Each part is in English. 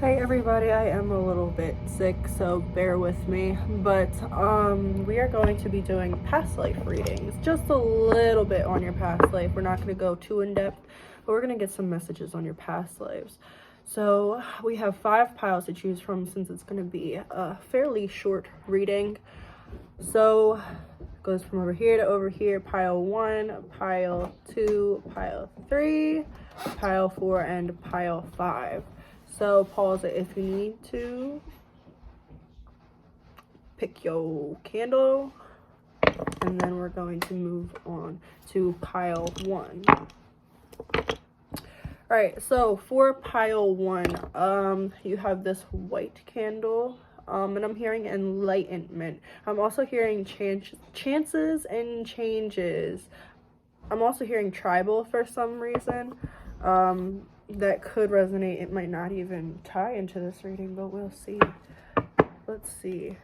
Hey everybody, I am a little bit sick, so bear with me, but we are going to be doing past life readings, just a little bit on your past life. We're not going to go too in depth, but we're going to get some messages on your past lives. So we have 5 piles to choose from since it's going to be a fairly short reading. So it goes from over here to over here: pile 1, pile 2, pile 3, pile 4, and pile 5. So pause it if you need to. Pick your candle. And then we're going to move on to pile 1. Alright, so for pile 1, you have this white candle. And I'm hearing enlightenment. I'm also hearing chances and changes. I'm also hearing tribal for some reason. That could resonate. It might not even tie into this reading, but we'll see. Let's see.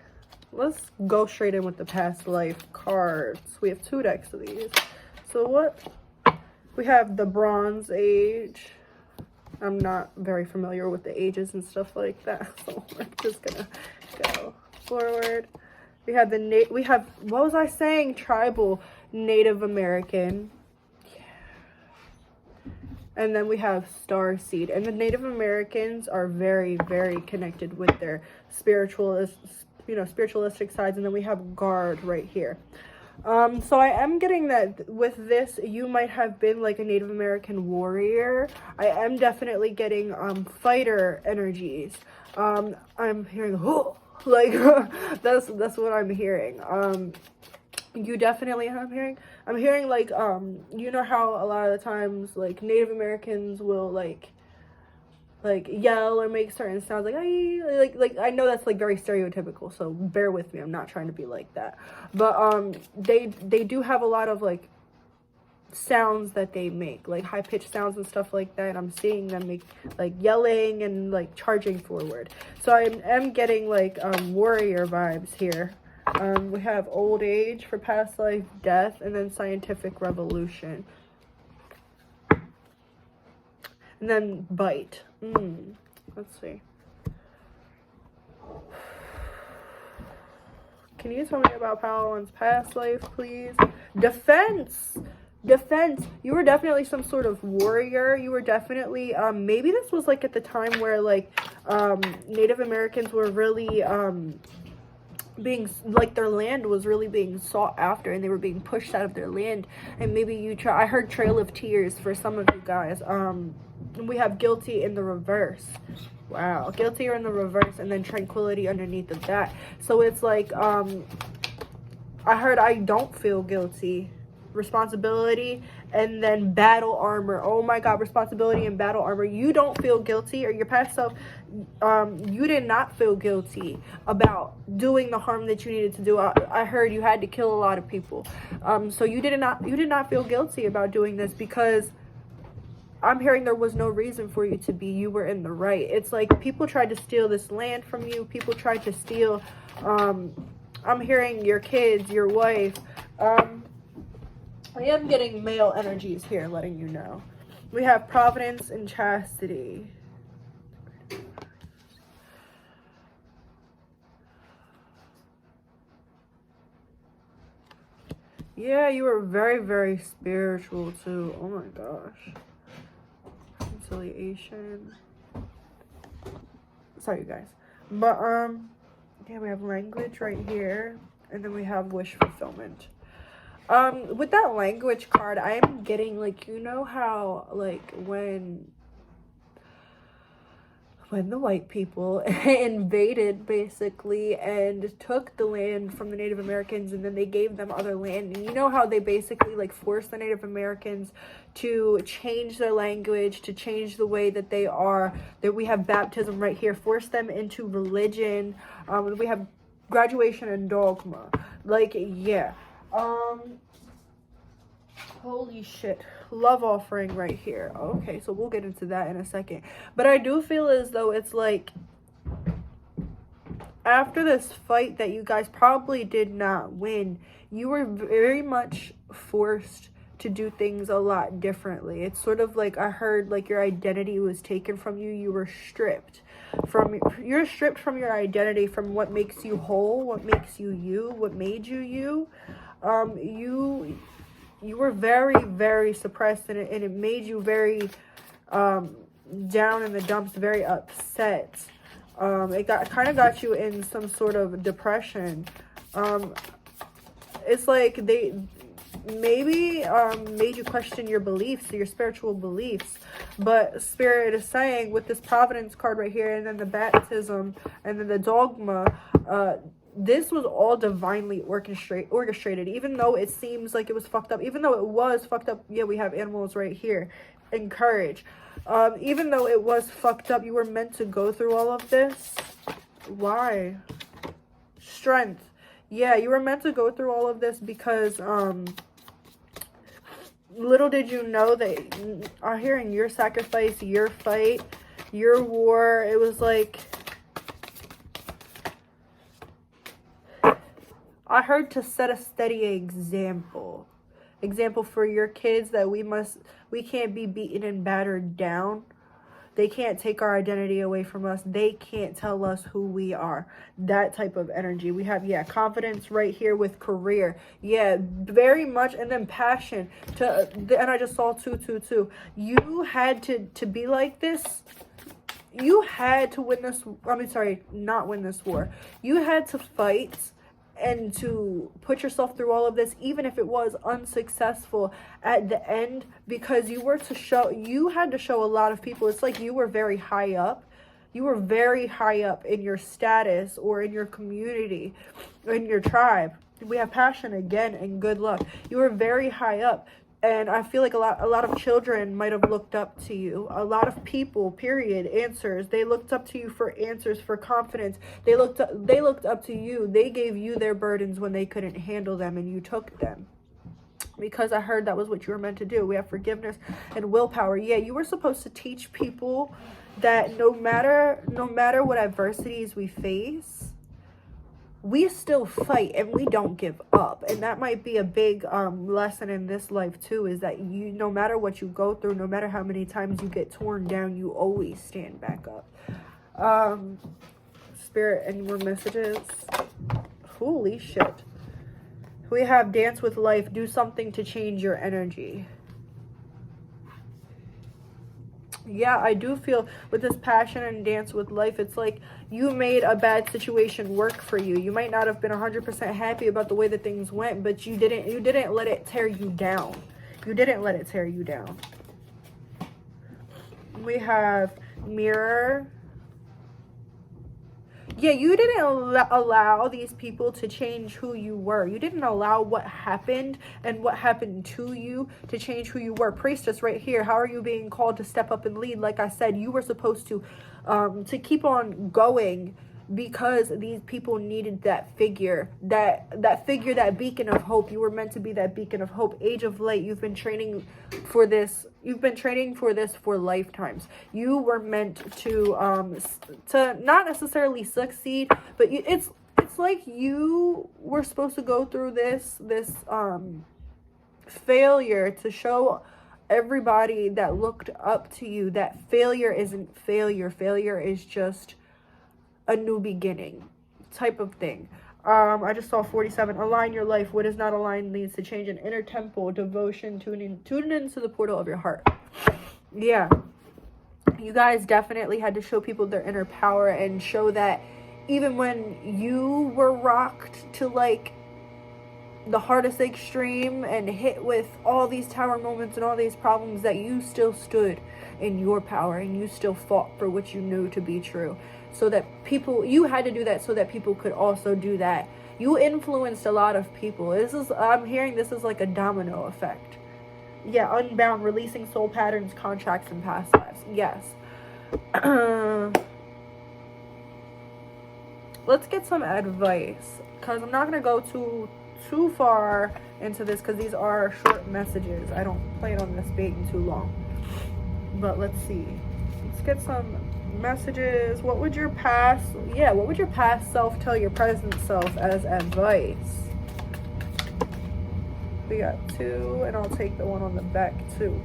Let's go straight in with the past life cards. We have 2 decks of these. So what? We have the Bronze Age. I'm not very familiar with the ages and stuff like that, so we're just gonna go forward. We have what was I saying? Tribal, Native American. And then we have Starseed. And the Native Americans are very, very connected with their spiritualistic sides. And then we have Guard right here. So I am getting that with this, you might have been like a Native American warrior. I am definitely getting fighter energies. I'm hearing, oh, like, that's what I'm hearing. You definitely I'm hearing like you know how a lot of the times like Native Americans will like yell or make certain sounds like I know that's like very stereotypical, so bear with me. I'm not trying to be like that, but they do have a lot of like sounds that they make, like high-pitched sounds and stuff like that. I'm seeing them make like yelling and like charging forward, so I am getting like warrior vibes here. We have old age for past life, death, and then scientific revolution. And then bite. Let's see. Can you tell me about pile 1's past life, please? Defense. You were definitely some sort of warrior. You were definitely maybe this was like at the time where like Native Americans were really being like their land was really being sought after, and they were being pushed out of their land. And maybe I heard Trail of Tears for some of you guys. We have guilty in the reverse. Wow, guilty or in the reverse, and then tranquility underneath of that. So it's like I heard I don't feel guilty, responsibility, and then battle armor. Oh my god, responsibility and battle armor. You don't feel guilty, or your past self, you did not feel guilty about doing the harm that you needed to do. I heard you had to kill a lot of people, so you did not feel guilty about doing this, because I'm hearing there was no reason for you to be. You were in the right. It's like people tried to steal this land from you. People tried to steal I'm hearing your kids, your wife. I am getting male energies here, letting you know. We have providence and chastity. Yeah, you were very, very spiritual too. Oh my gosh. Reconciliation. Sorry, you guys. But yeah, we have language right here, and then we have wish fulfillment. With that language card, I am getting like, you know how like when the white people invaded basically and took the land from the Native Americans, and then they gave them other land, and you know how they basically like forced the Native Americans to change their language, to change the way that they are, that we have baptism right here, force them into religion. We have graduation and dogma, like, yeah. Holy shit, love offering right here. Okay, so we'll get into that in a second, but I do feel as though it's like after this fight that you guys probably did not win, you were very much forced to do things a lot differently. It's sort of like, I heard like your identity was taken from you. You were stripped from, you're stripped from your identity, from what makes you whole, what makes you you, what made you you. You were very, very suppressed, and it made you very down in the dumps, very upset. It kind of got you in some sort of depression. It's like they maybe made you question your beliefs, your spiritual beliefs. But Spirit is saying, with this Providence card right here, and then the baptism, and then the dogma, this was all divinely orchestrated. Even though it seems like it was fucked up, even though it was fucked up, yeah, we have animals right here, and courage. Even though it was fucked up, you were meant to go through all of this. Why? Strength. Yeah, you were meant to go through all of this because, little did you know that, I'm hearing your sacrifice, your fight, your war. It was like, I heard to set a steady example for your kids, that we can't be beaten and battered down. They can't take our identity away from us. They can't tell us who we are. That type of energy. We have, yeah, confidence right here with career. Yeah, very much. And then passion. And I just saw 222. You had to be like this. You had to win this. I mean, sorry, not win this war. You had to fight and to put yourself through all of this, even if it was unsuccessful at the end, because you had to show a lot of people. It's like you were very high up. You were very high up in your status, or in your community, in your tribe. We have passion again, and good luck. You were very high up. And I feel like a lot of children might have looked up to you. A lot of people, period, answers. They looked up to you for answers, for confidence. They looked up to you. They gave you their burdens when they couldn't handle them, and you took them. Because I heard that was what you were meant to do. We have forgiveness and willpower. Yeah, you were supposed to teach people that no matter what adversities we face, we still fight and we don't give up. And that might be a big lesson in this life too, is that no matter what you go through, no matter how many times you get torn down, you always stand back up. Spirit, any more messages? Holy shit. We have dance with life. Do something to change your energy. Yeah, I do feel with this passion and dance with life, it's like you made a bad situation work for you. You might not have been 100% happy about the way that things went, but you didn't let it tear you down. You didn't let it tear you down. We have mirror. Yeah, you didn't allow these people to change who you were. You didn't allow what happened and what happened to you to change who you were. Priestess right here. How are you being called to step up and lead? Like I said, you were supposed to keep on going, because these people needed that figure, that figure, that beacon of hope. You were meant to be that beacon of hope. Age of Light, you've been training for this. You've been training for this for lifetimes. You were meant to not necessarily succeed, but it's like you were supposed to go through this failure to show everybody that looked up to you that failure isn't failure. Failure is just a new beginning type of thing. I just saw 47. Align your life. What is not aligned leads to change. An inner temple, devotion, tune into the portal of your heart. Yeah. You guys definitely had to show people their inner power, and show that even when you were rocked to like the hardest extreme and hit with all these tower moments and all these problems, that you still stood in your power and you still fought for what you knew to be true. So that you had to do that so that people could also do that. You influenced a lot of people. I'm hearing this is like a domino effect. Yeah, unbound, releasing soul patterns, contracts, and past lives. Yes. Let's get some advice, because I'm not going to go too far into this, because these are short messages. I don't plan on this being too long. But let's see. Let's get some messages. What would your past self tell your present self as advice? We got 2, and I'll take the one on the back too.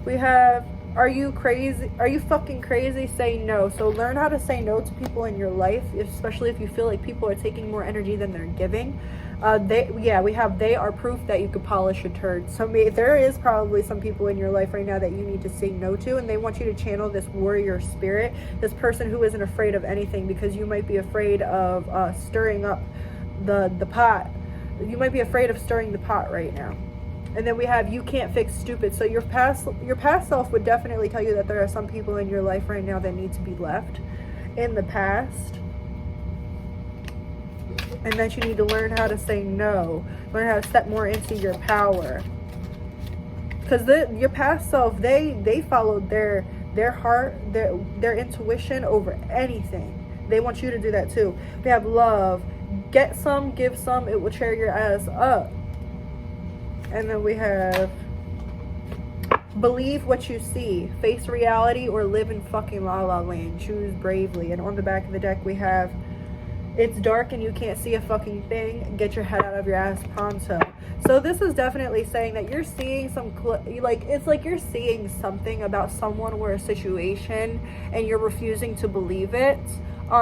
We have, are you crazy? Are you fucking crazy? Say no. So learn how to say no to people in your life, especially if you feel like people are taking more energy than they're giving. We have, they are proof that you could polish a turd. So there is probably some people in your life right now that you need to say no to, and they want you to channel this warrior spirit, this person who isn't afraid of anything, because you might be afraid of stirring up the pot. You might be afraid of stirring the pot right now. And then we have, you can't fix stupid. So your past self would definitely tell you that there are some people in your life right now that need to be left in the past, and that you need to learn how to say no, learn how to step more into your power. Because your past self, they followed their heart, their intuition over anything. They want you to do that too. We have love. Get some, give some, it will cheer your ass up. And then we have, believe what you see, face reality, or live in fucking la la land. Choose bravely. And on the back of the deck we have, it's dark and you can't see a fucking thing. Get your head out of your ass pronto. So this is definitely saying that you're seeing it's like you're seeing something about someone or a situation and you're refusing to believe it.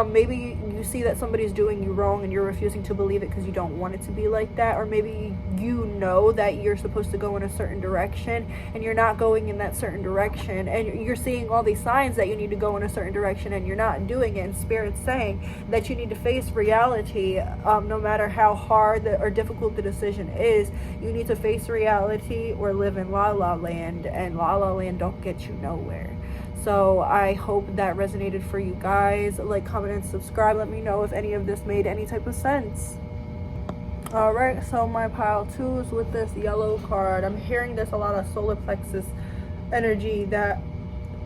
Maybe you see that somebody's doing you wrong and you're refusing to believe it because you don't want it to be like that. Or maybe you know that you're supposed to go in a certain direction and you're not going in that certain direction. And you're seeing all these signs that you need to go in a certain direction and you're not doing it. And Spirit's saying that you need to face reality, no matter how hard or difficult the decision is. You need to face reality or live in La La Land. And La La Land don't get you nowhere. So I hope that resonated for you guys. Like, comment, and subscribe. Let me know if any of this made any type of sense. Alright, so my pile 2 is with this yellow card. I'm hearing this a lot of solar plexus energy that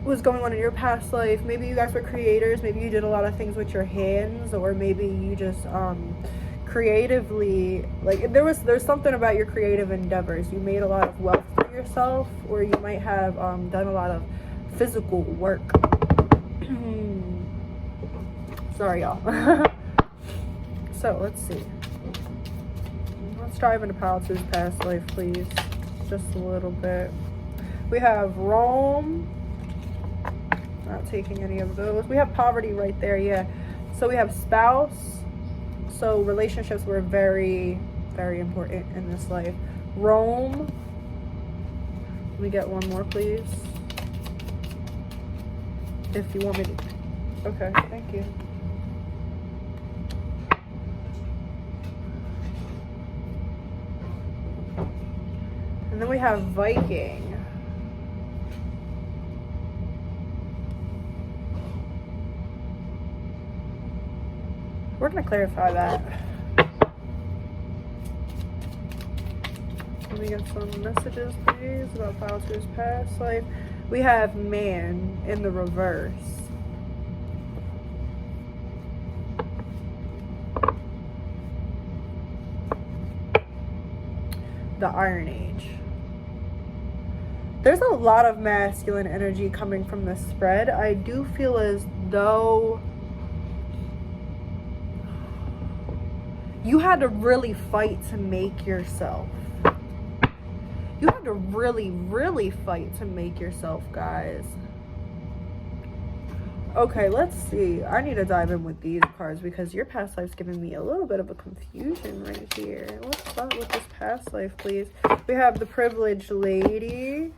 was going on in your past life. Maybe you guys were creators. Maybe you did a lot of things with your hands, or maybe you just creatively, like, there's something about your creative endeavors. You made a lot of wealth for yourself, or you might have done a lot of physical work. Sorry, y'all. So let's see. Let's dive into pile 2's past life, please. Just a little bit. We have Rome. Not taking any of those. We have poverty right there, yeah. So we have spouse. So relationships were very, very important in this life. Rome. Let me get one more, please. If you want me to. Okay, thank you. And then we have Viking. We're going to clarify that. Let me get some messages, please, about pile 2's past life. We have man in the reverse. The Iron Age. There's a lot of masculine energy coming from this spread. I do feel as though you had to really fight to make yourself. You had to really, really fight to make yourself, guys. Okay, let's see. I need to dive in with these cards because your past life's giving me a little bit of a confusion right here. What's up with this past life, please? We have the privileged lady.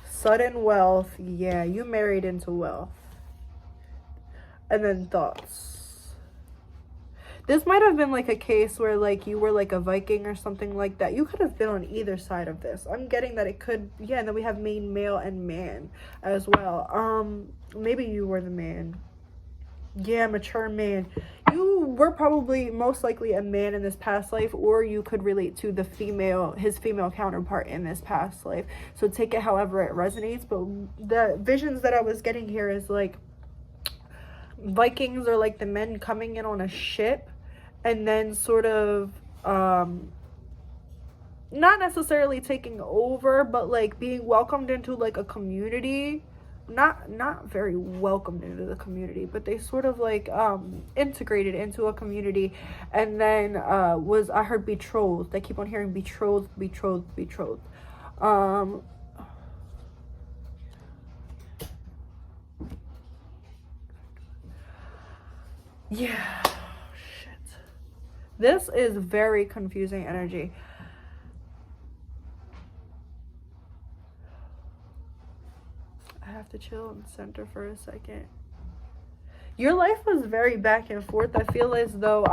Sudden wealth. Yeah, you married into wealth. And then thoughts. This might have been like a case where like you were like a Viking or something like that. You could have been on either side of this. I'm getting that it could, yeah, and then we have main male and man as well. Maybe you were the man. Yeah, mature man. You were probably most likely a man in this past life, or you could relate to the his female counterpart in this past life. So take it however it resonates. But the visions that I was getting here is like Vikings are like the men coming in on a ship and then sort of not necessarily taking over, but like being welcomed into like a community not very welcomed into the community, but they sort of like integrated into a community, and then I heard betrothed. I keep on hearing betrothed. Yeah, shit. This is very confusing energy. I have to chill and center for a second. Your life was very back and forth. I feel as though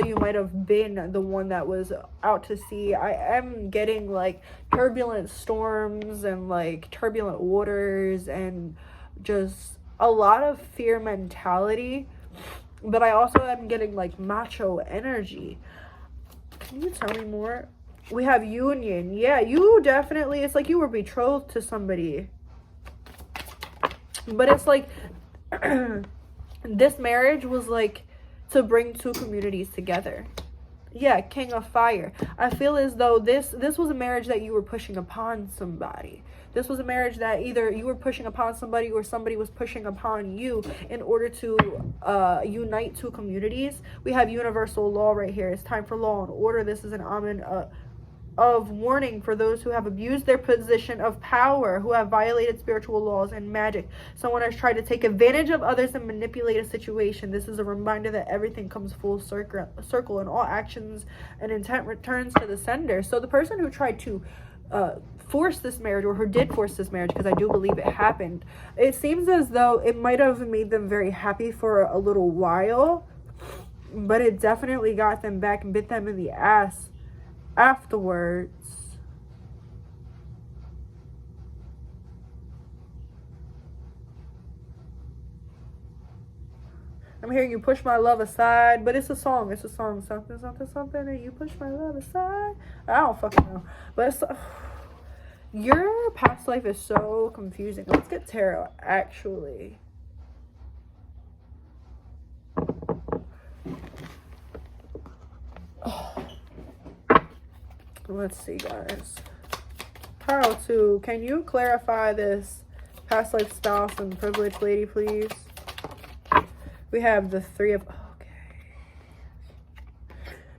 you might have been the one that was out to sea. I am getting like turbulent storms and like turbulent waters and just a lot of fear mentality. But I also am getting like macho energy. Can you tell me more? We have union. Yeah, you definitely, it's like you were betrothed to somebody. But it's like this marriage was like to bring two communities together. Yeah, King of Fire. I feel as though this was a marriage that you were pushing upon somebody. This was a marriage that either you were pushing upon somebody or somebody was pushing upon you in order to unite two communities. We have universal law right here. It's time for law and order. This is an omen of warning for those who have abused their position of power, who have violated spiritual laws and magic. Someone has tried to take advantage of others and manipulate a situation. This is a reminder that everything comes full circle and all actions and intent returns to the sender. So the person who tried to force this marriage, or who did force this marriage, because I do believe it happened, it seems as though it might have made them very happy for a little while, but it definitely got them back and bit them in the ass afterwards. I'm hearing you push my love aside, but it's a song. Something, and you push my love aside. I don't fucking know, but it's, your past life is so confusing. Let's get tarot, actually. Let's see, guys. Pile 2, can you clarify this past life spouse and privileged lady, please? We have the 3 of... Okay.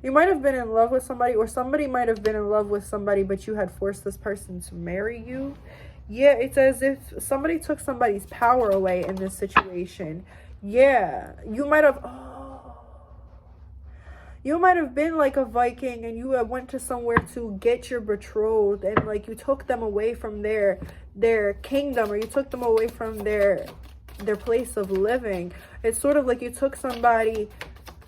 You might have been in love with somebody, or somebody might have been in love with somebody, but you had forced this person to marry you. Yeah, it's as if somebody took somebody's power away in this situation. Yeah, you might have... You might have been like a Viking and you went to somewhere to get your betrothed, and like you took them away from their kingdom, or you took them away from their place of living. It's sort of like you took somebody,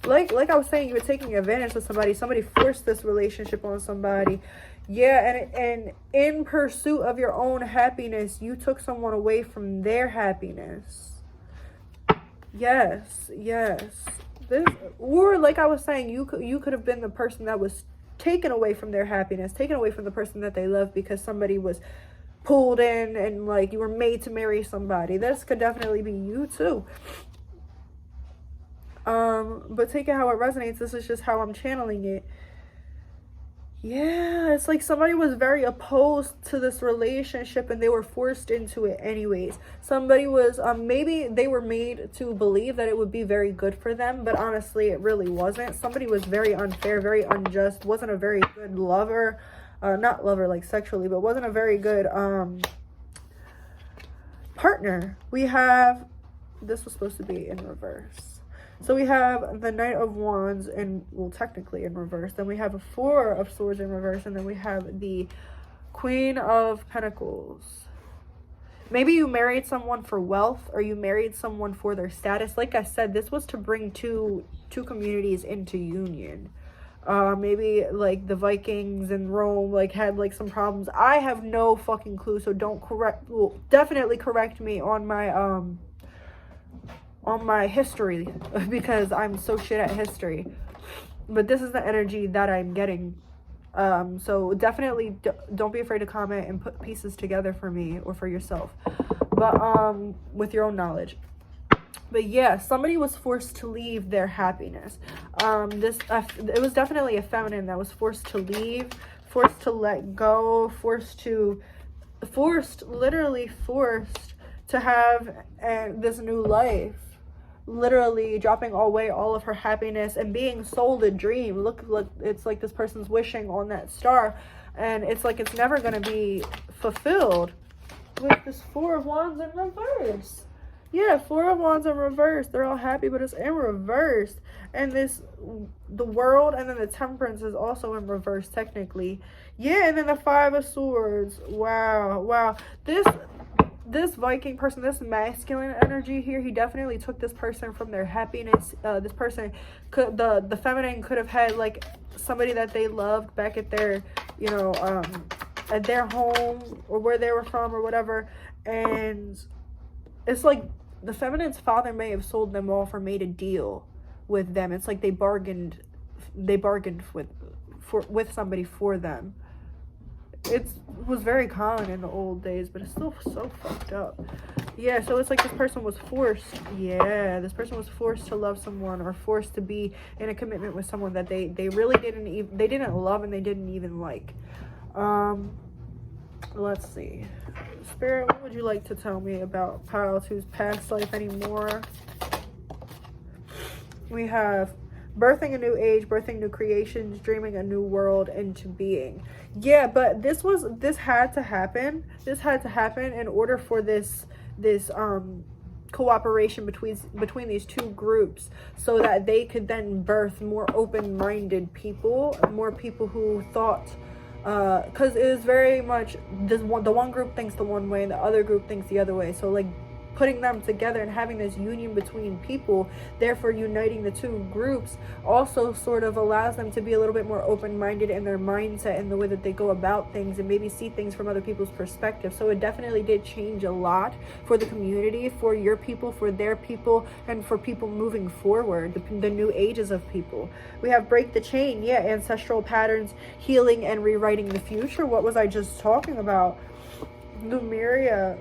like I was saying, you were taking advantage of somebody. Somebody forced this relationship on somebody. Yeah, and in pursuit of your own happiness, you took someone away from their happiness. Yes. This, or like I was saying, you could have been the person that was taken away from their happiness, taken away from the person that they love, because somebody was pulled in and like you were made to marry somebody. This could definitely be you too. But take it how it resonates. This is just how I'm channeling it. Yeah, it's like somebody was very opposed to this relationship and they were forced into it anyways. Somebody was, maybe they were made to believe that it would be very good for them, but honestly, it really wasn't. Somebody was very unfair, very unjust, wasn't a very good lover, not lover like sexually, but wasn't a very good partner. We have, this was supposed to be in reverse. So we have the Knight of Wands, and well, technically in reverse. Then we have a 4 of Swords in reverse, and then we have the Queen of Pentacles. Maybe you married someone for wealth, or you married someone for their status. Like I said, this was to bring two communities into union. Maybe like the Vikings and Rome like had like some problems. I have no fucking clue, so definitely correct me on my history, because I'm so shit at history. But this is the energy that I'm getting. So definitely don't be afraid to comment and put pieces together for me or for yourself, but with your own knowledge. But yeah, somebody was forced to leave their happiness. It was definitely a feminine that was forced to leave, forced to let go, literally forced to have this new life. Literally dropping away all of her happiness and being sold a dream. Look, it's like this person's wishing on that star, and it's like it's never going to be fulfilled. With this Four of Wands in reverse. Yeah, Four of Wands in reverse. They're all happy, but it's in reverse. And the World, and then the Temperance is also in reverse, technically. Yeah, and then the Five of Swords. Wow. This Viking person, this masculine energy here, he definitely took this person from their happiness. This person could, the feminine could have had like somebody that they loved back at their, at their home or where they were from or whatever. And it's like the feminine's father may have sold them off or made a deal with them. It's like they bargained with somebody for them. It was very common in the old days, but it's still so fucked up. Yeah, so it's like this person was forced. Yeah, this person was forced to love someone, or forced to be in a commitment with someone that they really didn't love, and they didn't even like. Let's see. Spirit, what would you like to tell me about Pile 2's past life anymore? We have birthing a new age, birthing new creations, dreaming a new world into being. Yeah, but this had to happen. This had to happen in order for this cooperation between these two groups, so that they could then birth more open-minded people, more people who thought, because it is very much the one group thinks the one way and the other group thinks the other way. So like putting them together and having this union between people, therefore uniting the two groups, also sort of allows them to be a little bit more open-minded in their mindset and the way that they go about things, and maybe see things from other people's perspective. So it definitely did change a lot for the community, for your people, for their people, and for people moving forward, the new ages of people. We have break the chain. Yeah, ancestral patterns, healing and rewriting the future. What was I just talking about? Lemuria,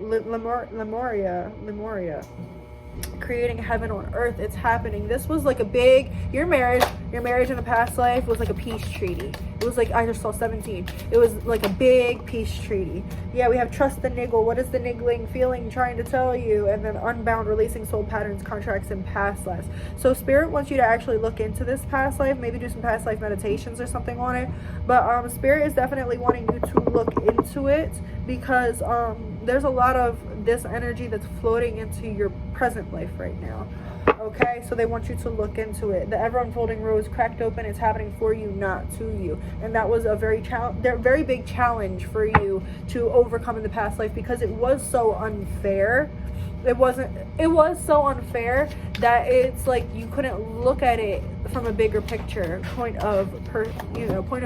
creating heaven on earth. It's happening. This was like a big, your marriage in the past life was like a peace treaty. It was like, I just saw 17. It was like a big peace treaty. Yeah, we have trust the niggle. What is the niggling feeling trying to tell you? And then unbound, releasing soul patterns, contracts, and past lives. So Spirit wants you to actually look into this past life, maybe do some past life meditations or something on it. But Spirit is definitely wanting you to look into it, because there's a lot of this energy that's floating into your present life right now. Okay, so they want you to look into it. The ever unfolding rose cracked open. It's happening for you, not to you. And that was a very big challenge for you to overcome in the past life, because it was so unfair. It was so unfair that it's like you couldn't look at it from a bigger picture point of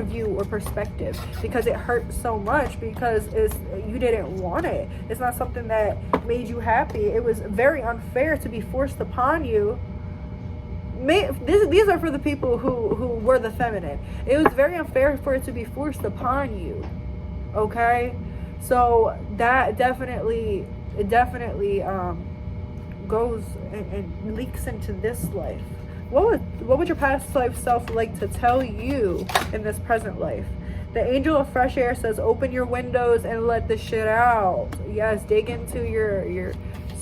view or perspective, because it hurt so much, because you didn't want it. It's not something that made you happy. It was very unfair to be forced upon you. These are for the people who were the feminine. It was very unfair for it to be forced upon you. Okay, so that definitely goes and leaks into this life. What would your past life self like to tell you in this present life? The angel of fresh air says, open your windows and let the shit out. Yes, dig into your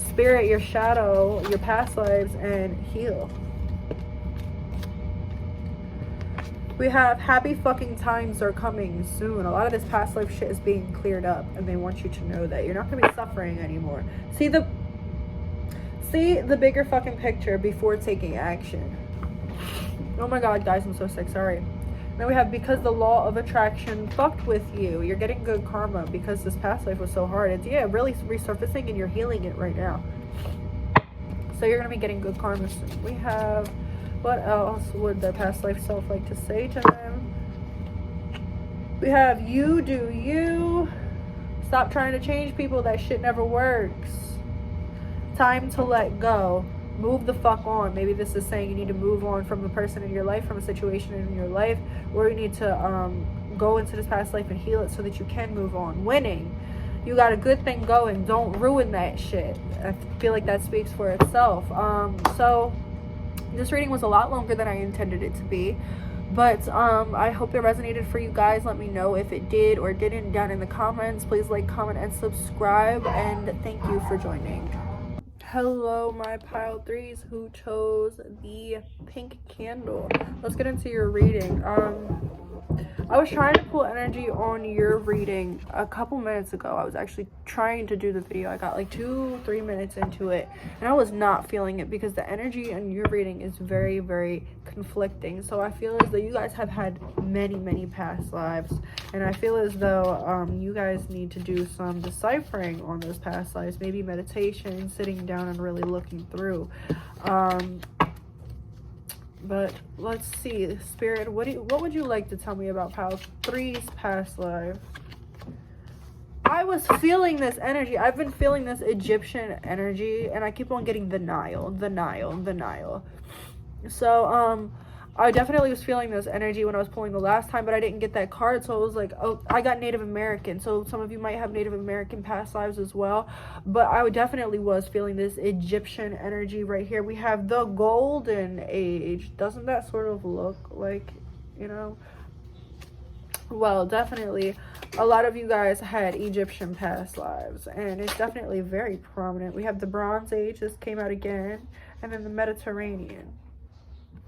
spirit, your shadow, your past lives, and heal. We have happy fucking times are coming soon. A lot of this past life shit is being cleared up, and they want you to know that you're not going to be suffering anymore. See the bigger fucking picture before taking action. Oh my god, guys, I'm so sick. Sorry. Then we have, because the law of attraction fucked with you. You're getting good karma because this past life was so hard. It's, yeah, really resurfacing, and you're healing it right now. So you're going to be getting good karma soon. We have... what else would their past life self like to say to them? We have, you do you. Stop trying to change people. That shit never works. Time to let go. Move the fuck on. Maybe this is saying you need to move on from a person in your life, from a situation in your life, or you need to go into this past life and heal it so that you can move on. Winning. You got a good thing going. Don't ruin that shit. I feel like that speaks for itself. So... this reading was a lot longer than I intended it to be, But I hope it resonated for you guys. Let me know if it did or didn't down in the comments. Please like, comment, and subscribe, and thank you for joining. Hello, my pile threes who chose the pink candle. Let's get into your reading. I was trying to pull energy on your reading a couple minutes ago. I was actually trying to do the video. I got like 2-3 minutes into it, and I was not feeling it because the energy in your reading is very, very conflicting. So I feel as though you guys have had many past lives, and I feel as though you guys need to do some deciphering on those past lives, maybe meditation, sitting down and really looking through. But let's see, Spirit, what would you like to tell me about pile three's past life? I was feeling this energy. I've been feeling this Egyptian energy, and I keep on getting the Nile. So I definitely was feeling this energy when I was pulling the last time, but I didn't get that card. So I was like, oh, I got Native American. So some of you might have Native American past lives as well. But I definitely was feeling this Egyptian energy right here. We have the Golden Age. Doesn't that sort of look like, you know? Well, definitely a lot of you guys had Egyptian past lives, and it's definitely very prominent. We have the Bronze Age. This came out again. And then the Mediterranean.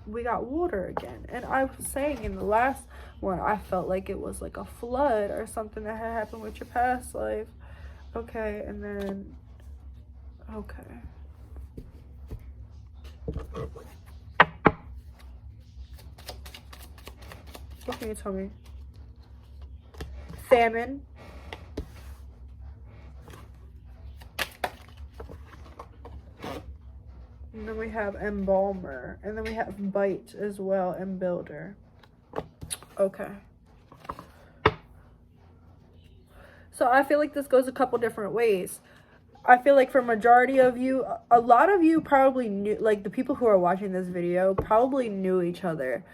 We got water again. And I was saying in the last one, I felt like it was like a flood or something that had happened with your past life. Okay, and then okay, what can you tell me? Famine. And then we have embalmer, and then we have bite as well, and builder. Okay. So I feel like this goes a couple different ways. I feel like for majority of you, a lot of you probably knew, like the people who are watching this video probably knew each other.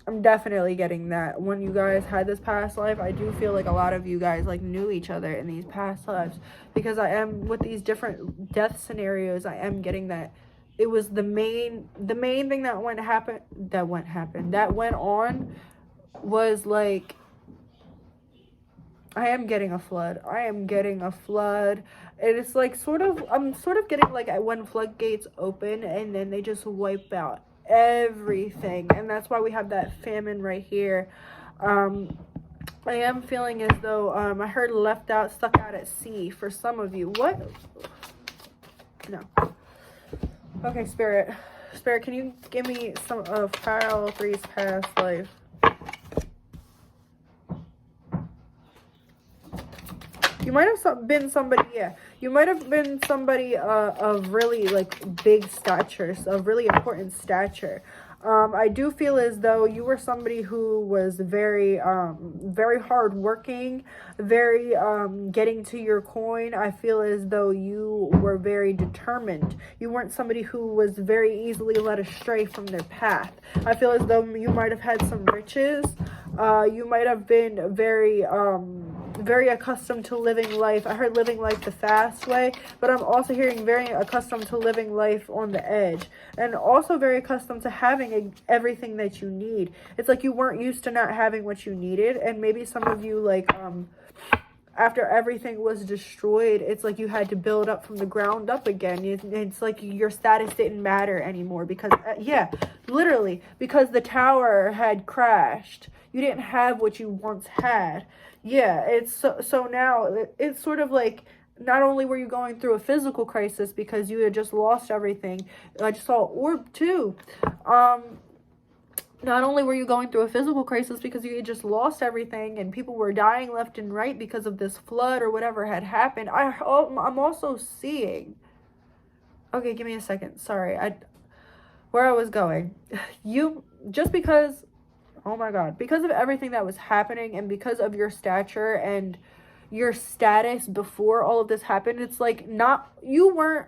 I'm definitely getting that. When you guys had this past life, I do feel like a lot of you guys like knew each other in these past lives, because I am, with these different death scenarios, I am getting that it was the main thing that went on was like, I am getting a flood. And it's like I'm sort of getting like when floodgates open and then they just wipe out everything, and that's why we have that famine right here. I am feeling as though I heard left out, stuck out at sea for some of you. What? No. Okay, Spirit, can you give me some of pile three's past life? You might have been somebody, you might have been somebody of really like big stature, of really important stature. I do feel as though you were somebody who was very hardworking, very getting to your coin. I feel as though you were very determined. You weren't somebody who was very easily led astray from their path. I feel as though you might have had some riches. You might have been very accustomed to living life. I heard living life the fast way, but I'm also hearing very accustomed to living life on the edge, and also very accustomed to having everything that you need. It's like you weren't used to not having what you needed, and maybe some of you like after everything was destroyed, it's like you had to build up from the ground up again. It's like your status didn't matter anymore because literally because the tower had crashed. You didn't have what you once had. Yeah, it's so now it's sort of like, not only were you going through a physical crisis because you had just lost everything. I just saw orb too. Not only were you going through a physical crisis because you had just lost everything and people were dying left and right because of this flood or whatever had happened. I'm also seeing. Okay, give me a second. Sorry, where I was going. You just because. Oh my God, because of everything that was happening and because of your stature and your status before all of this happened, it's like you weren't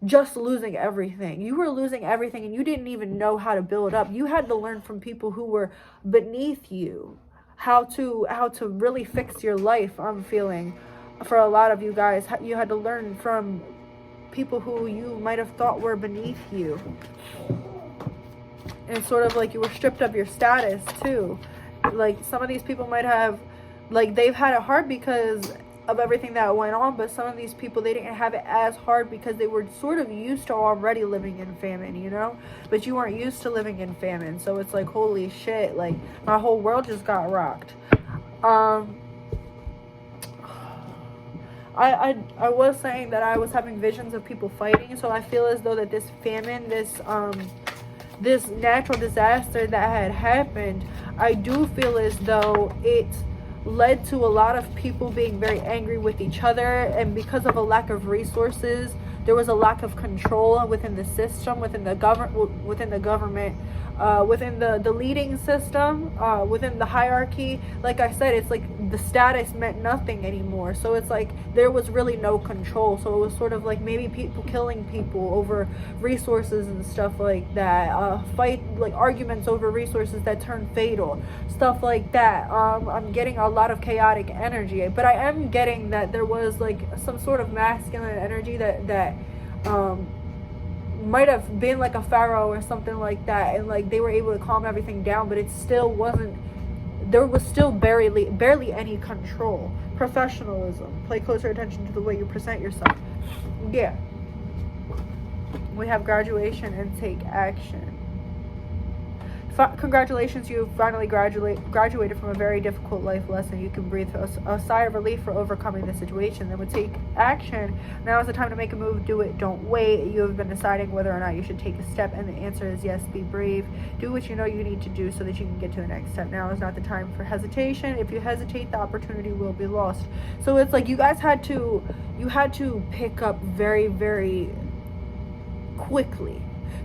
just losing everything. You were losing everything and you didn't even know how to build up. You had to learn from people who were beneath you how to really fix your life. I'm feeling for a lot of you guys, you had to learn from people who you might have thought were beneath you. And sort of like you were stripped of your status too. Like some of these people might have, like they've had it hard because of everything that went on, but some of these people, they didn't have it as hard because they were sort of used to already living in famine, you know? But you weren't used to living in famine, so it's like, holy shit, like my whole world just got rocked. I was saying that I was having visions of people fighting, so I feel as though that this famine, this natural disaster that had happened, I do feel as though it led to a lot of people being very angry with each other, and because of a lack of resources, there was a lack of control within the system, within the government, within the leading system, within the hierarchy. Like I said, it's like the status meant nothing anymore, so it's like there was really no control. So it was sort of like maybe people killing people over resources and stuff like that, like arguments over resources that turned fatal, stuff like that. I'm getting a lot of chaotic energy, but I am getting that there was like some sort of masculine energy that might have been like a pharaoh or something like that, and like they were able to calm everything down, but it still wasn't, there was still barely any control. Professionalism, pay closer attention to the way you present yourself. Yeah, we have graduation and take action. Congratulations, you finally graduated from a very difficult life lesson. You can breathe a sigh of relief for overcoming the situation. Then would take action. Now is the time to make a move. Do it. Don't wait. You have been deciding whether or not you should take a step, and the answer is yes. Be brave. Do what you know you need to do so that you can get to the next step. Now is not the time for hesitation. If you hesitate, the opportunity will be lost. So it's like you guys had to pick up very, very quickly.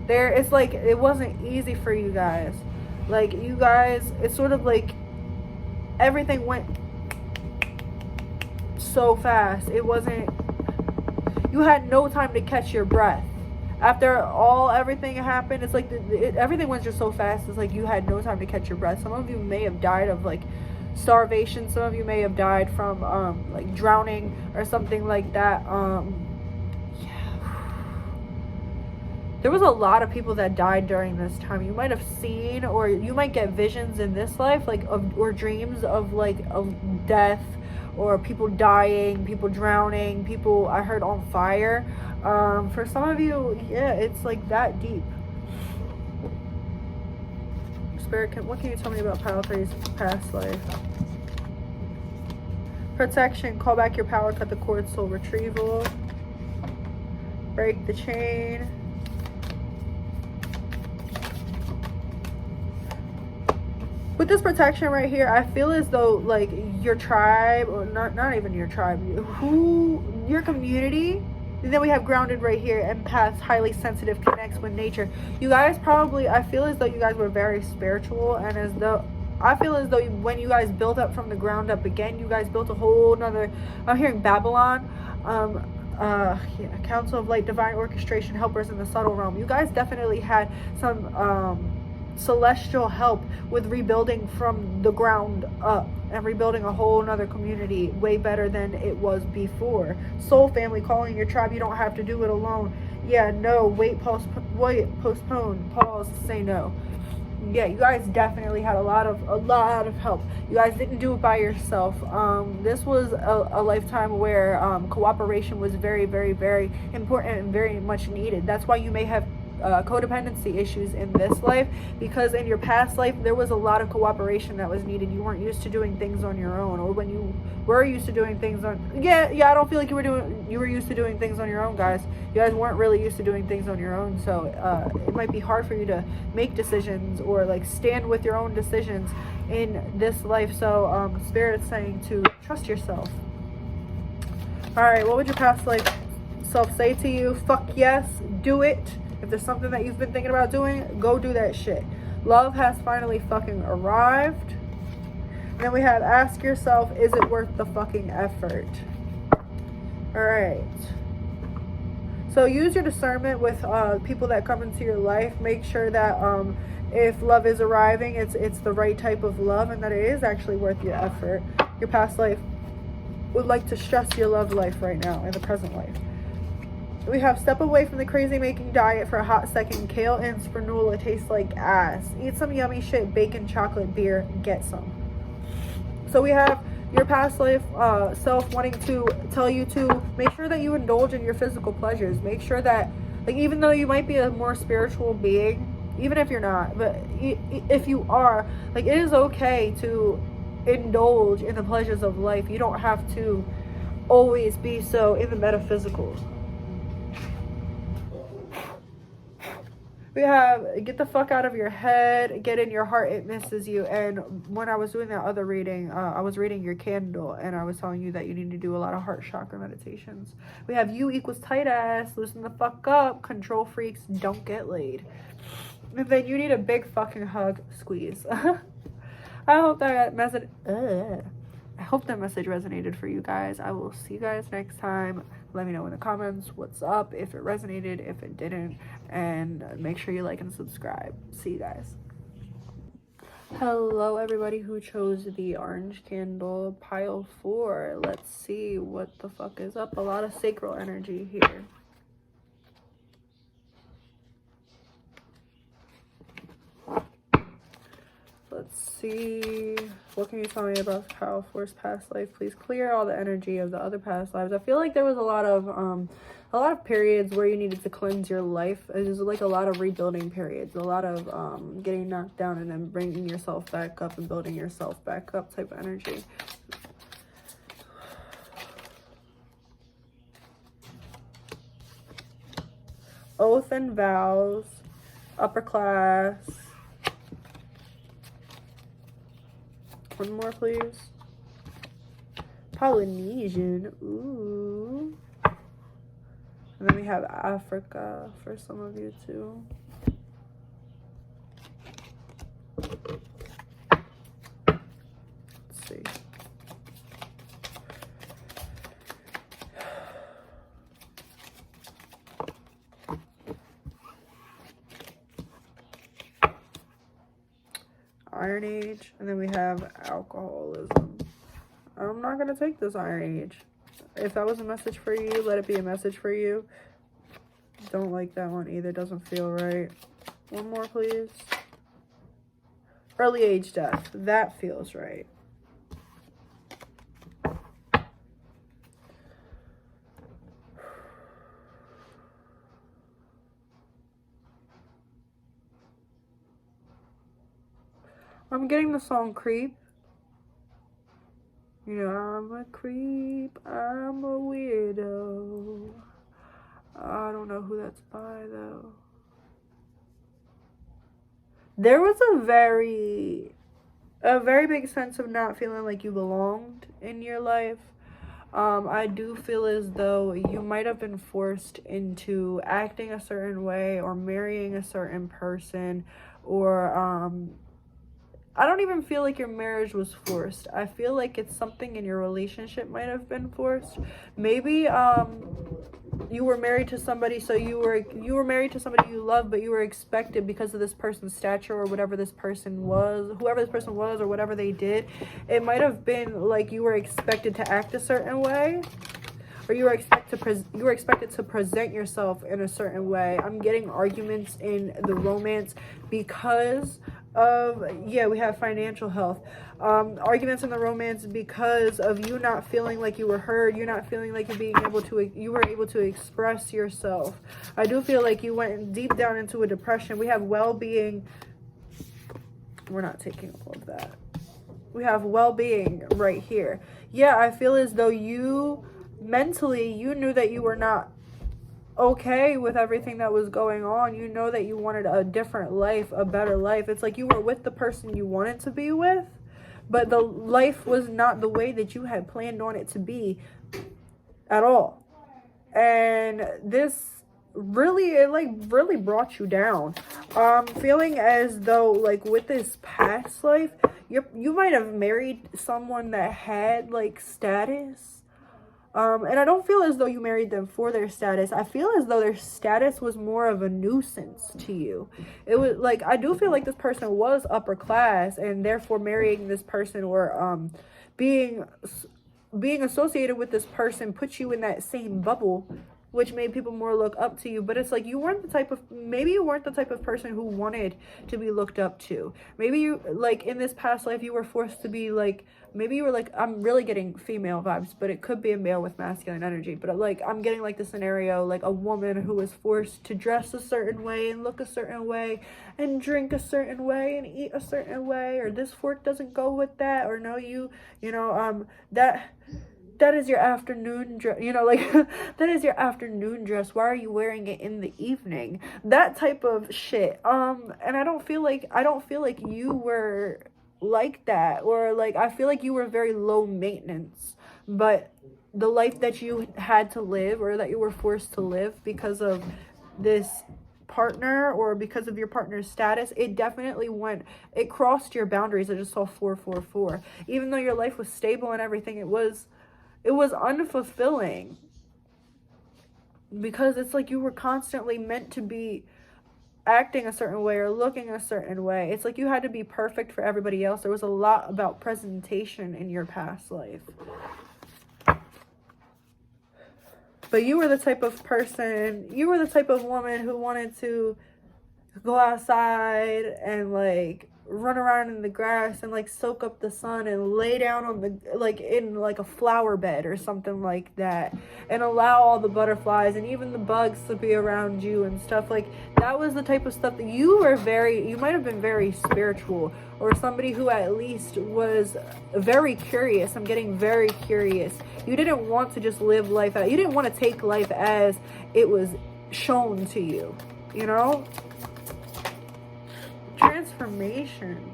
It's like it wasn't easy for you guys. Like you guys, it's sort of like everything went so fast. It wasn't, you had no time to catch your breath. After everything happened, it's like everything went just so fast. It's like you had no time to catch your breath. Some of you may have died of like starvation. Some of you may have died from like drowning or something like that. There was a lot of people that died during this time. You might have seen, or you might get visions in this life, like or dreams of like of death, or people dying, people drowning, people I heard on fire. For some of you, yeah, it's like that deep. Spirit, what can you tell me about Pile 3's past life? Protection, call back your power, cut the cord, soul retrieval. Break the chain. With this protection right here, I feel as though like your tribe, or not even your tribe, your community. And then we have grounded right here, empaths, highly sensitive, connects with nature. You guys probably, I feel as though you guys were very spiritual, and I feel as though when you guys built up from the ground up again, you guys built a whole nother, I'm hearing Babylon, Council of Light, divine orchestration, helpers in the subtle realm. You guys definitely had some celestial help with rebuilding from the ground up and rebuilding a whole nother community way better than it was before. Soul family, calling your tribe. You don't have to do it alone. Yeah, no, wait, postpone, pause, say no. Yeah, you guys definitely had a lot of help. You guys didn't do it by yourself. This was a lifetime where cooperation was very, very, very important and very much needed. That's why you may have codependency issues in this life, because in your past life there was a lot of cooperation that was needed. You weren't used to doing things on your own, or when you were used to doing things on I don't feel like you were used to doing things on your own, guys. You guys weren't really used to doing things on your own, so it might be hard for you to make decisions or like stand with your own decisions in this life. So Spirit is saying to trust yourself. All right, what would your past life self say to you? Fuck yes, do it. If there's something that you've been thinking about doing, go do that shit. Love has finally fucking arrived. And then we have ask yourself, is it worth the fucking effort? Alright. So use your discernment with people that come into your life. Make sure that if love is arriving, it's the right type of love, and that it is actually worth your effort. Your past life would like to stress your love life right now in the present life. We have step away from the crazy making diet for a hot second. Kale and spinula taste like ass. Eat some yummy shit, bacon, chocolate, beer, get some. So we have your past life self wanting to tell you to make sure that you indulge in your physical pleasures. Make sure that, like, even though you might be a more spiritual being, even if you're not, but if you are, like, it is okay to indulge in the pleasures of life. You don't have to always be so in the metaphysical. We have get the fuck out of your head, get in your heart, it misses you. And when I was doing that other reading, I was reading your candle, and I was telling you that you need to do a lot of heart chakra meditations. We have you equals tight ass, loosen the fuck up, control freaks, don't get laid. And then you need a big fucking hug, squeeze. I hope that message resonated for you guys. I will see you guys next time. Let me know in the comments what's up, if it resonated, if it didn't, and make sure you like and subscribe. See you guys. Hello everybody who chose the orange candle, pile 4. Let's see what the fuck is up. A lot of sacral energy here. Let's see. What can you tell me about Pile 4's past life? Please clear all the energy of the other past lives. I feel like there was a lot of periods where you needed to cleanse your life. It was like a lot of rebuilding periods, a lot of getting knocked down and then bringing yourself back up and building yourself back up type of energy. Oath and vows, upper class. One more, please. Polynesian. Ooh. And then we have Africa for some of you too. Let's see. Iron Age, and then we have alcoholism. I'm not gonna take this Iron Age. If that was a message for you, let it be a message for you. Don't like that one either. Doesn't feel right. One more, please. Early age death. That feels right. I'm getting the song Creep. You know, I'm a creep, I'm a weirdo. I don't know who that's by though. There was a very big sense of not feeling like you belonged in your life. I do feel as though you might have been forced into acting a certain way or marrying a certain person, or I don't even feel like your marriage was forced. I feel like it's something in your relationship might have been forced. Maybe you were married to somebody, so you were married to somebody you love, but you were expected because of this person's stature or whatever this person was, whoever this person was or whatever they did. It might have been like you were expected to act a certain way, or you were expected to present yourself in a certain way. I'm getting arguments in the romance because of, yeah, we have financial health. Arguments in the romance because of you not feeling like you were heard, you not feeling like you were able to express yourself. I do feel like you went deep down into a depression. We have well-being. We're not taking all of that. We have well-being right here. Yeah, I feel as though you mentally, you knew that you were not okay with everything that was going on. You know that you wanted a different life, a better life. It's like you were with the person you wanted to be with, but the life was not the way that you had planned on it to be at all. And this really brought you down. Feeling as though, like, with this past life, you might have married someone that had like status. And I don't feel as though you married them for their status. I feel as though their status was more of a nuisance to you. It was like, I do feel like this person was upper class, and therefore marrying this person or being associated with this person puts you in that same bubble which made people more look up to you. But it's like, maybe you weren't the type of person who wanted to be looked up to. Maybe you, like, in this past life, you were forced to be like, maybe you were like, I'm really getting female vibes, but it could be a male with masculine energy. But like, I'm getting like the scenario, like a woman who was forced to dress a certain way and look a certain way and drink a certain way and eat a certain way, or this fork doesn't go with that, or no, that is your afternoon dress, like, that is your afternoon dress. Why are you wearing it in the evening? That type of shit. And I don't feel like you were like that, or like, I feel like you were very low maintenance, but the life that you had to live, or that you were forced to live because of this partner, or because of your partner's status, it crossed your boundaries. I just saw 444. Even though your life was stable and everything, it was unfulfilling, because it's like you were constantly meant to be acting a certain way or looking a certain way. It's like you had to be perfect for everybody else. There was a lot about presentation in your past life. But you were the type of woman who wanted to go outside and like run around in the grass and like soak up the sun and lay down in like a flower bed or something like that, and allow all the butterflies and even the bugs to be around you and stuff. Like, that was the type of stuff that you might have been very spiritual, or somebody who at least was very curious. I'm getting very curious. You didn't want to just live life out. You didn't want to take life as it was shown to you, transformation.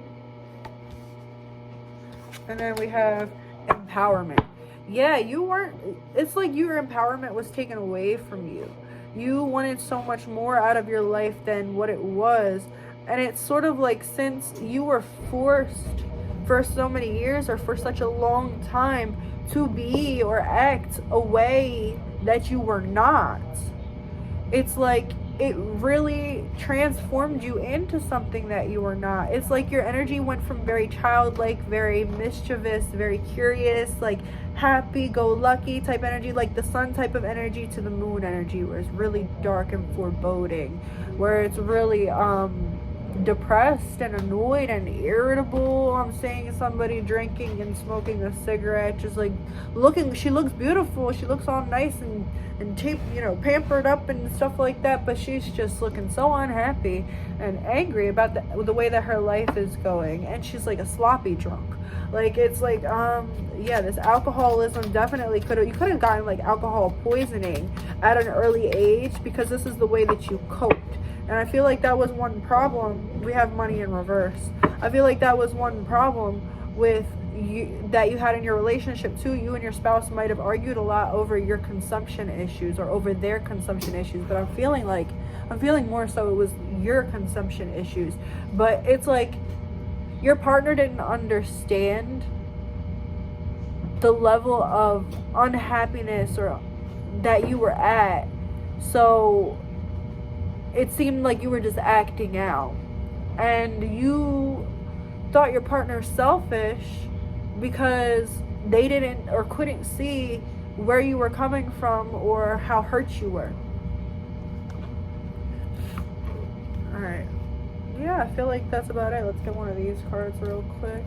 And then we have empowerment. Yeah, it's like your empowerment was taken away from you. You wanted so much more out of your life than what it was. And it's sort of like, since you were forced for so many years, or for such a long time, to be or act a way that you were not, it's like it really transformed you into something that you were not. It's like your energy went from very childlike, very mischievous, very curious, like happy-go-lucky type energy, like the sun type of energy, to the moon energy, where it's really dark and foreboding, where it's really depressed and annoyed and irritable. I'm seeing somebody drinking and smoking a cigarette, just like she looks beautiful, she looks all nice and pampered up and stuff like that, but she's just looking so unhappy and angry about the way that her life is going, and she's like a sloppy drunk. Like, it's like, this alcoholism definitely you could have gotten like alcohol poisoning at an early age, because this is the way that you coped. And I feel like that was one problem. We have money in reverse. I feel like that was one problem with you that you had in your relationship too. You and your spouse might have argued a lot over your consumption issues, or over their consumption issues. But I'm feeling more so it was your consumption issues. But it's like your partner didn't understand the level of unhappiness or that you were at. So it seemed like you were just acting out, and you thought your partner selfish because they didn't or couldn't see where you were coming from or how hurt you were. All right. Yeah, I feel like that's about it. Let's get one of these cards real quick.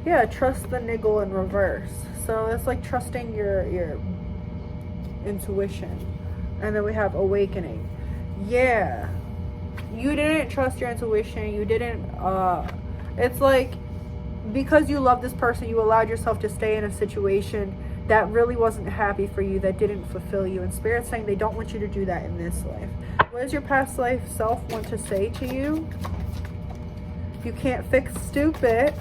Yeah, trust the niggle in reverse. So it's like trusting your intuition. And then we have awakening. Yeah, you didn't trust your intuition. You didn't it's like, because you love this person, you allowed yourself to stay in a situation that really wasn't happy for you, that didn't fulfill you. And Spirit's saying they don't want you to do that in this life. What does your past life self want to say to you? You can't fix stupid.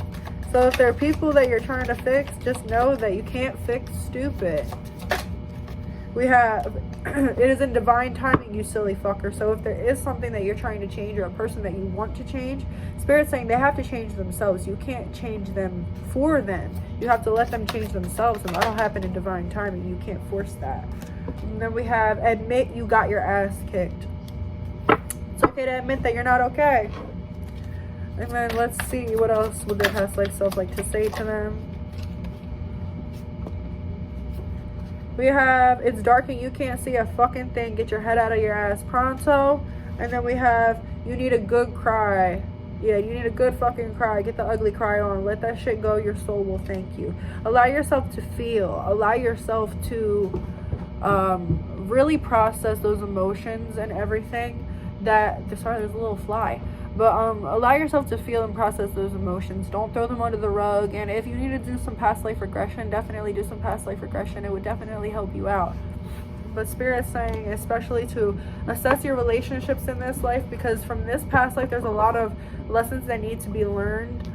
So if there are people that you're trying to fix, just know that you can't fix stupid. We have, it is in divine timing, you silly fucker. So if there is something that you're trying to change, or a person that you want to change, Spirit's saying they have to change themselves. You can't change them for them. You have to let them change themselves, and that'll happen in divine timing. You can't force that. And then we have, admit you got your ass kicked. It's okay to admit that you're not okay. And then let's see, what else would their past life self like to say to them? We have, it's dark and you can't see a fucking thing. Get your head out of your ass pronto. And then we have, you need a good cry. Yeah, you need a good fucking cry. Get the ugly cry on. Let that shit go. Your soul will thank you. Allow yourself to feel. Allow yourself to really process those emotions and everything. Sorry, there's a little fly. But allow yourself to feel and process those emotions. Don't throw them under the rug. And if you need to do some past life regression, definitely do some past life regression. It would definitely help you out. But Spirit's saying especially to assess your relationships in this life, because from this past life there's a lot of lessons that need to be learned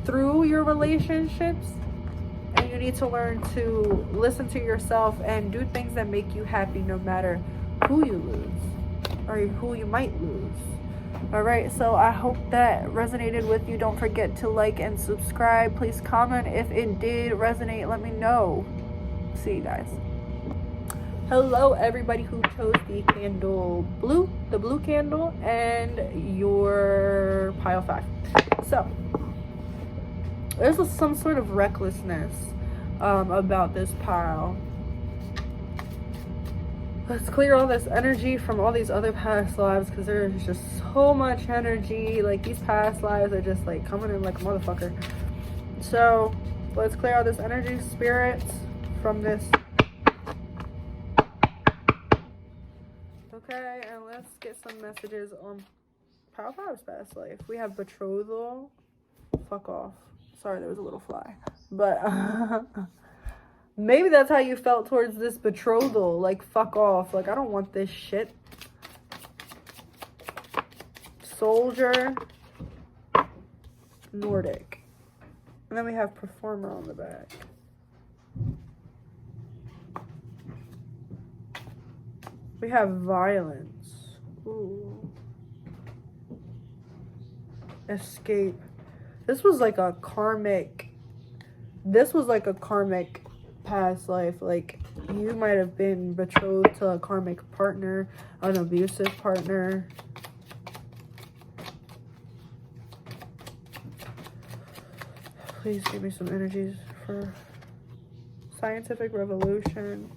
through your relationships. And you need to learn to listen to yourself and do things that make you happy no matter who you lose or who you might lose. Alright, so I hope that resonated with you. Don't forget to like and subscribe. Please comment if it did resonate. Let me know. See you guys. Hello, everybody who chose the candle blue, the blue candle, and your pile 5. So, there's some sort of recklessness about this pile. Let's clear all this energy from all these other past lives, because there's just so much energy. Like, these past lives are just like coming in like a motherfucker. So let's clear all this energy, spirits, from this. Okay, and let's get some messages on pile 5's past life. We have betrothal. Fuck off. Sorry, there was a little fly. But maybe that's how you felt towards this betrothal. Like, fuck off. Like, I don't want this shit. Soldier. Nordic. And then we have performer on the back. We have violence. Ooh. Escape. This was like a karmic past life. Like, you might have been betrothed to a karmic partner, an abusive partner. Please give me some energies for scientific revolution.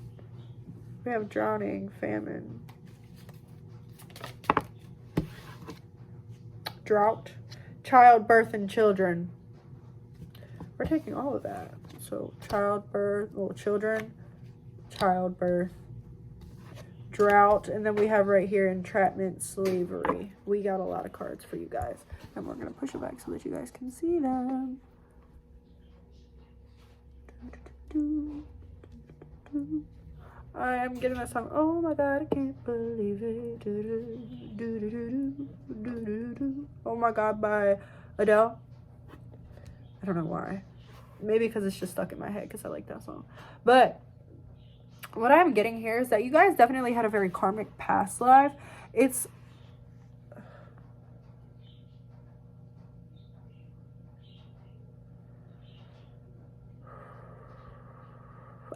We have drowning, famine, drought, childbirth, and children. We're taking all of that. So childbirth, children, childbirth, drought, and then we have right here entrapment, slavery. We got a lot of cards for you guys, and we're gonna push it back so that you guys can see them. I am getting that song. Oh my god, I can't believe it. Oh my god, by Adele. I don't know why. Maybe because it's just stuck in my head because I like that song. But what I'm getting here is that you guys definitely had a very karmic past life.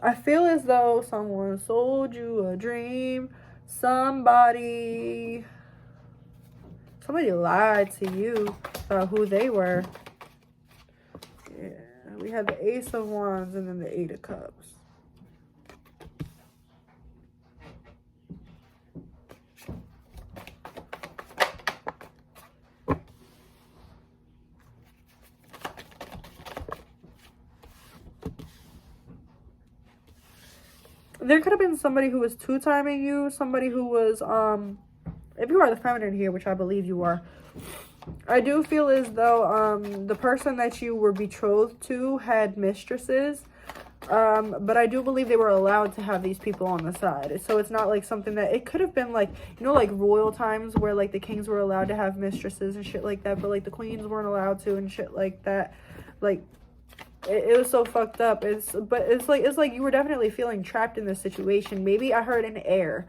I feel as though someone sold you a dream. Somebody lied to you about who they were. Yeah, we have the Ace of Wands and then the 8 of Cups. There could have been somebody who was two-timing you, somebody who was, if you are the feminine here, which I believe you are, I do feel as though, the person that you were betrothed to had mistresses, but I do believe they were allowed to have these people on the side. So it's not like something that, it could have been like, you know, like royal times where like the kings were allowed to have mistresses and shit like that, but like the queens weren't allowed to and shit like that. Like, it was so fucked up. It's like you were definitely feeling trapped in this situation. Maybe I heard an heir.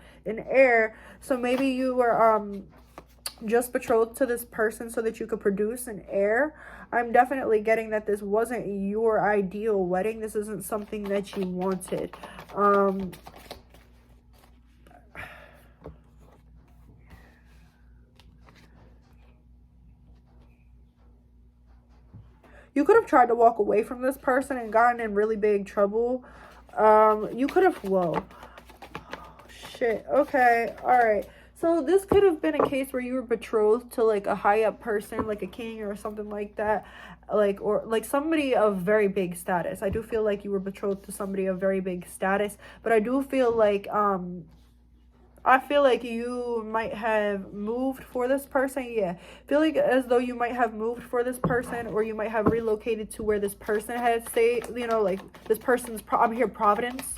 So maybe you were just betrothed to this person so that you could produce an heir. I'm definitely getting that this wasn't your ideal wedding. This isn't something that you wanted. You could have tried to walk away from this person and gotten in really big trouble. You could have, whoa. Shit. Okay. All right. So this could have been a case where you were betrothed to like a high up person, like a king or something like that, like, or like somebody of very big status. I do feel like you were betrothed to somebody of very big status, but I do feel like I feel like you might have moved for this person. Yeah. I feel like as though you might have moved for this person, or you might have relocated to where this person had stayed, you know, like this person's I'm here Providence,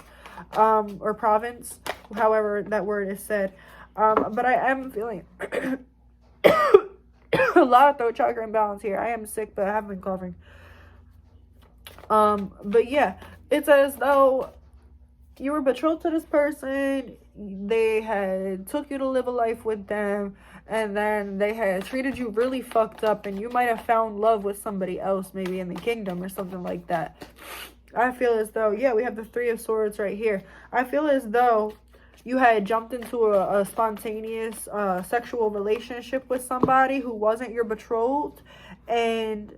or province, however that word is said. But I am feeling a lot of throat chakra imbalance here. I am sick, but I haven't been coughing. But yeah, it's as though you were betrothed to this person. They had took you to live a life with them, and then they had treated you really fucked up, and you might have found love with somebody else, maybe in the kingdom or something like that. I feel as though, yeah, we have the Three of Swords right here. I feel as though you had jumped into a spontaneous sexual relationship with somebody who wasn't your betrothed, and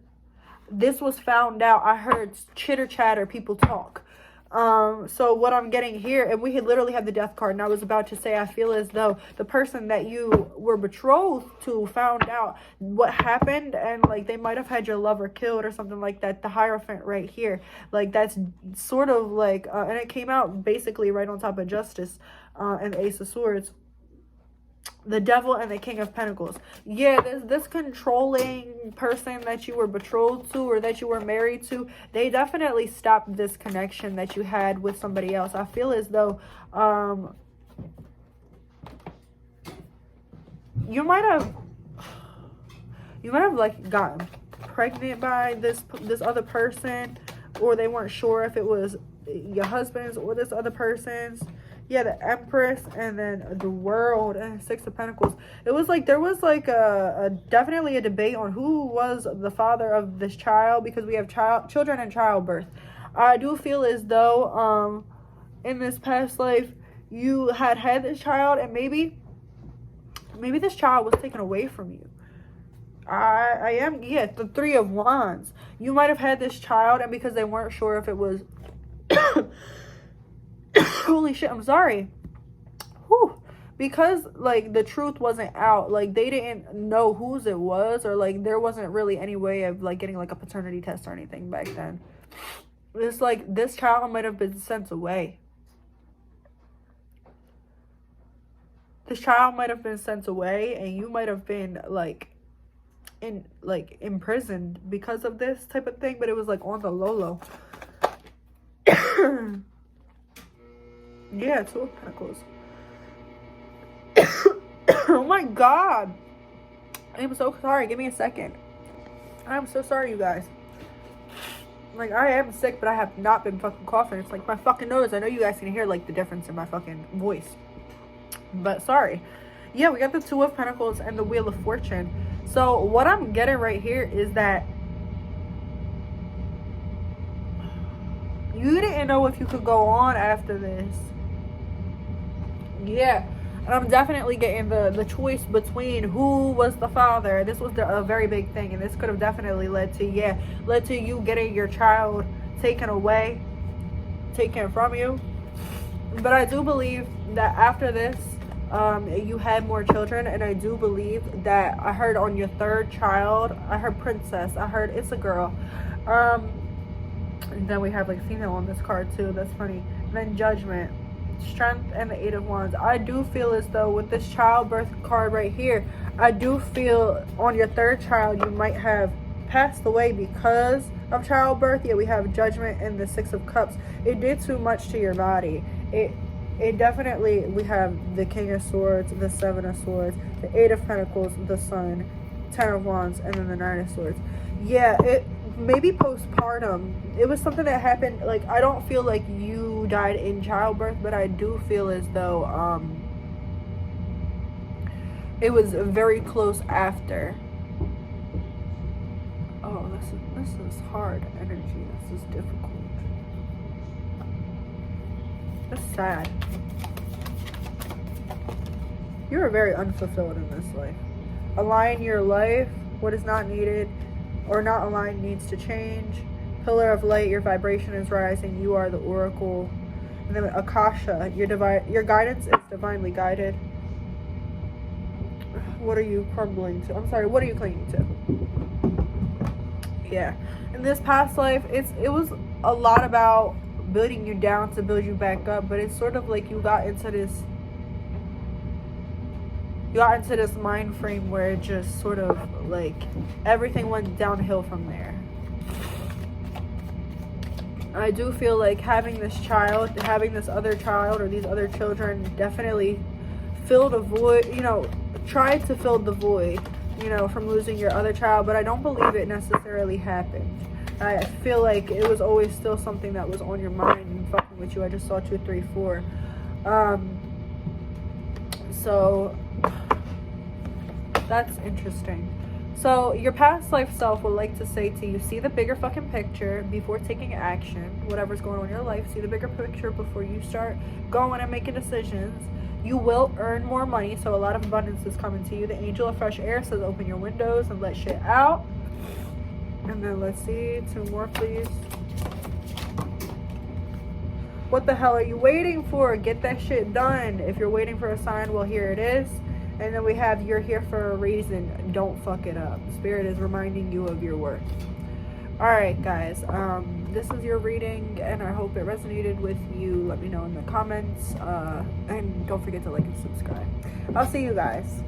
this was found out. I heard chitter chatter, people talk. So what I'm getting here, and we had literally had the Death card, and I was about to say, I feel as though the person that you were betrothed to found out what happened, and like they might have had your lover killed or something like that. The Hierophant right here, like that's sort of like, and it came out basically right on top of Justice, and the Ace of Swords. The Devil and the King of Pentacles. Yeah, this controlling person that you were betrothed to or that you were married to, they definitely stopped this connection that you had with somebody else. I feel as though you might have like gotten pregnant by this other person, or they weren't sure if it was your husband's or this other person's. Yeah, the Empress, and then the World, and Six of Pentacles. It was like there was like a definitely a debate on who was the father of this child, because we have children and childbirth. I do feel as though in this past life you had this child, and maybe this child was taken away from you. I am, yeah, the Three of Wands. You might have had this child, and because they weren't sure if it was holy shit, I'm sorry. Whew. Because like the truth wasn't out, like they didn't know whose it was, or like there wasn't really any way of like getting like a paternity test or anything back then. It's like this child might have been sent away. This child might have been sent away, and you might have been like imprisoned because of this type of thing, but it was like on the low. Yeah, Two of Pentacles. Oh my god. I'm so sorry. Give me a second. I'm so sorry, you guys. Like, I am sick, but I have not been fucking coughing. It's like my fucking nose. I know you guys can hear like the difference in my fucking voice. But sorry. Yeah, we got the Two of Pentacles and the Wheel of Fortune. So what I'm getting right here is that you didn't know if you could go on after this. Yeah, and I'm definitely getting the choice between who was the father. This was a very big thing, and this could have definitely led to you getting your child taken from you. But I do believe that after this, you had more children, and I do believe that I heard on your third child, I heard princess, I heard it's a girl. And then we have like female on this card too. That's funny. And then Judgment, Strength, and the Eight of Wands. I do feel as though with this childbirth card right here, I do feel on your third child you might have passed away because of childbirth. Yeah, we have Judgment and the Six of Cups. It did too much to your body. It definitely, we have the King of Swords, the Seven of Swords, the Eight of Pentacles, the Sun, Ten of Wands, and then the Nine of Swords. Yeah, it maybe postpartum. It was something that happened, like, I don't feel like you died in childbirth, but I do feel as though it was very close after. Oh, this is hard energy. This is difficult. That's sad. You are very unfulfilled in this life. Align your life. What is not needed or not aligned needs to change. Pillar of light, your vibration is rising. You are the oracle. And then Akasha, your guidance is divinely guided. What are you crumbling to? I'm sorry, what are you clinging to? Yeah. In this past life, it was a lot about building you down to build you back up, but it's sort of like you got into this mind frame where it just sort of like everything went downhill from there. I do feel like having this other child or these other children definitely filled a void, tried to fill the void, from losing your other child, but I don't believe it necessarily happened. I feel like it was always still something that was on your mind and fucking with you. I just saw 2, 3, 4. So that's interesting. So your past life self would like to say to you, see the bigger fucking picture before taking action. Whatever's going on in your life, see the bigger picture before you start going and making decisions. You will earn more money, so a lot of abundance is coming to you. The angel of fresh air says open your windows and let shit out. And then let's see, 2 more please. What the hell are you waiting for? Get that shit done. If you're waiting for a sign, well, here it is. And then we have you're here for a reason. Don't fuck it up. Spirit is reminding you of your worth. Alright guys, this is your reading and I hope it resonated with you. Let me know in the comments. And don't forget to like and subscribe. I'll see you guys.